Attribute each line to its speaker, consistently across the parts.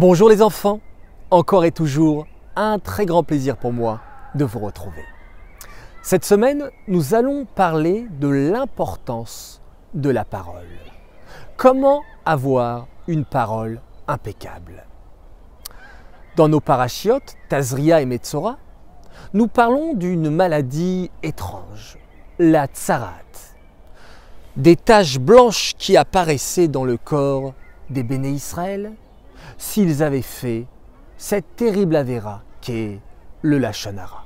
Speaker 1: Bonjour les enfants, encore et toujours un très grand plaisir pour moi de vous retrouver. Cette semaine, nous allons parler de l'importance de la parole. Comment avoir une parole impeccable? Dans nos parachiotes, Tazria et Metzora, nous parlons d'une maladie étrange, la tsarat. Des taches blanches qui apparaissaient dans le corps des béné Israël s'ils avaient fait cette terrible avéra qu'est le lachon hara.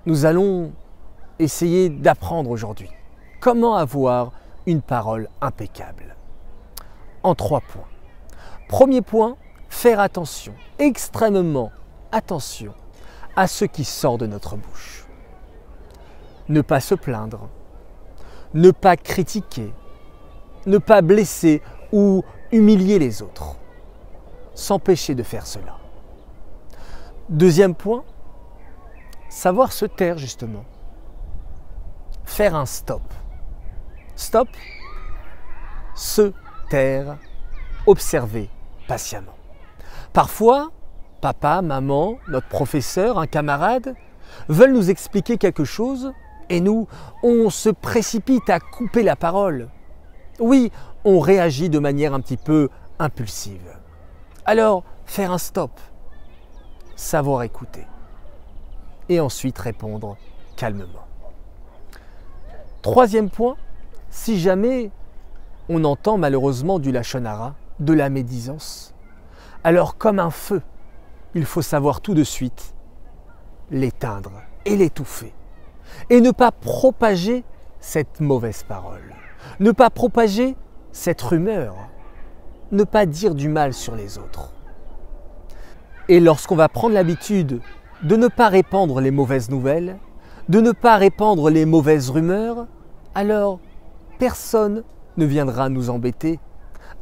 Speaker 1: Nous allons essayer d'apprendre aujourd'hui comment avoir une parole impeccable. En 3 points. Premier point, faire attention, extrêmement attention à ce qui sort de notre bouche. Ne pas se plaindre, ne pas critiquer, ne pas blesser ou humilier les autres. S'empêcher de faire cela. Deuxième point, savoir se taire justement. Faire un stop. Stop, se taire, observer patiemment. Parfois, papa, maman, notre professeur, un camarade veulent nous expliquer quelque chose et nous, on se précipite à couper la parole. Oui, on réagit de manière un petit peu impulsive. Alors, faire un stop, savoir écouter et ensuite répondre calmement. Troisième point, si jamais on entend malheureusement du lachon hara, de la médisance, alors comme un feu, il faut savoir tout de suite l'éteindre et l'étouffer et ne pas propager cette mauvaise parole, ne pas propager cette rumeur, ne pas dire du mal sur les autres. Et lorsqu'on va prendre l'habitude de ne pas répandre les mauvaises nouvelles, de ne pas répandre les mauvaises rumeurs, alors personne ne viendra nous embêter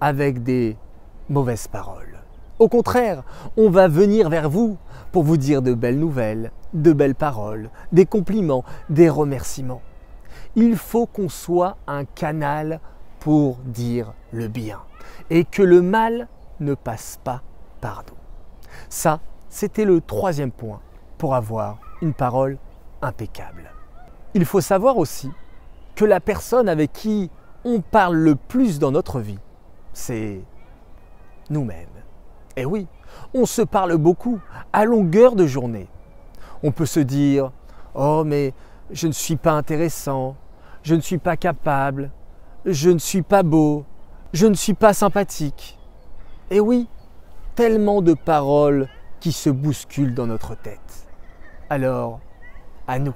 Speaker 1: avec des mauvaises paroles. Au contraire, on va venir vers vous pour vous dire de belles nouvelles, de belles paroles, des compliments, des remerciements. Il faut qu'on soit un canal pour dire le bien et que le mal ne passe pas par nous. Ça, c'était le 3e point pour avoir une parole impeccable. Il faut savoir aussi que la personne avec qui on parle le plus dans notre vie, c'est nous-mêmes. Et oui, on se parle beaucoup, à longueur de journée. On peut se dire « Oh, mais je ne suis pas intéressant, je ne suis pas capable, je ne suis pas beau, je ne suis pas sympathique. » Et oui, tellement de paroles qui se bousculent dans notre tête. Alors, à nous,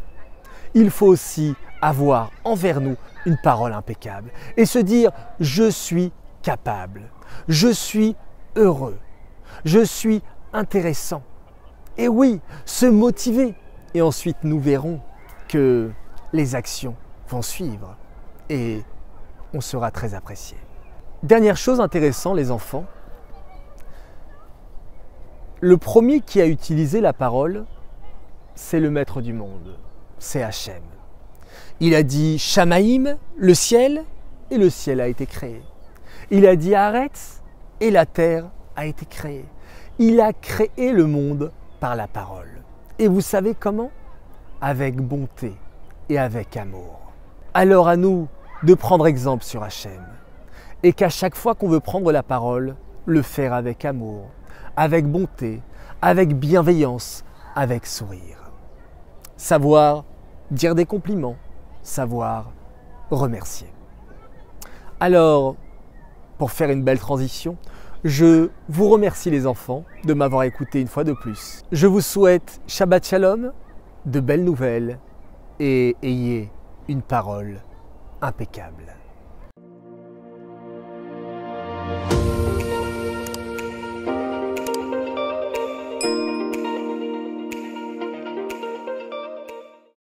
Speaker 1: il faut aussi avoir envers nous une parole impeccable et se dire « Je suis capable, je suis heureux, je suis intéressant. » Et oui, se motiver. Et ensuite, nous verrons que les actions vont suivre et on sera très apprécié. Dernière chose intéressante, les enfants, le premier qui a utilisé la parole, c'est le maître du monde, c'est Hachem. Il a dit Shamaïm, le ciel, et le ciel a été créé. Il a dit Haaretz, et la terre a été créée. Il a créé le monde par la parole. Et vous savez comment? Avec bonté et avec amour. Alors à nous de prendre exemple sur Hachem. Et qu'à chaque fois qu'on veut prendre la parole, le faire avec amour, avec bonté, avec bienveillance, avec sourire. Savoir dire des compliments, savoir remercier. Alors, pour faire une belle transition, je vous remercie les enfants de m'avoir écouté une fois de plus. Je vous souhaite Shabbat Shalom, de belles nouvelles et ayez une parole impeccable.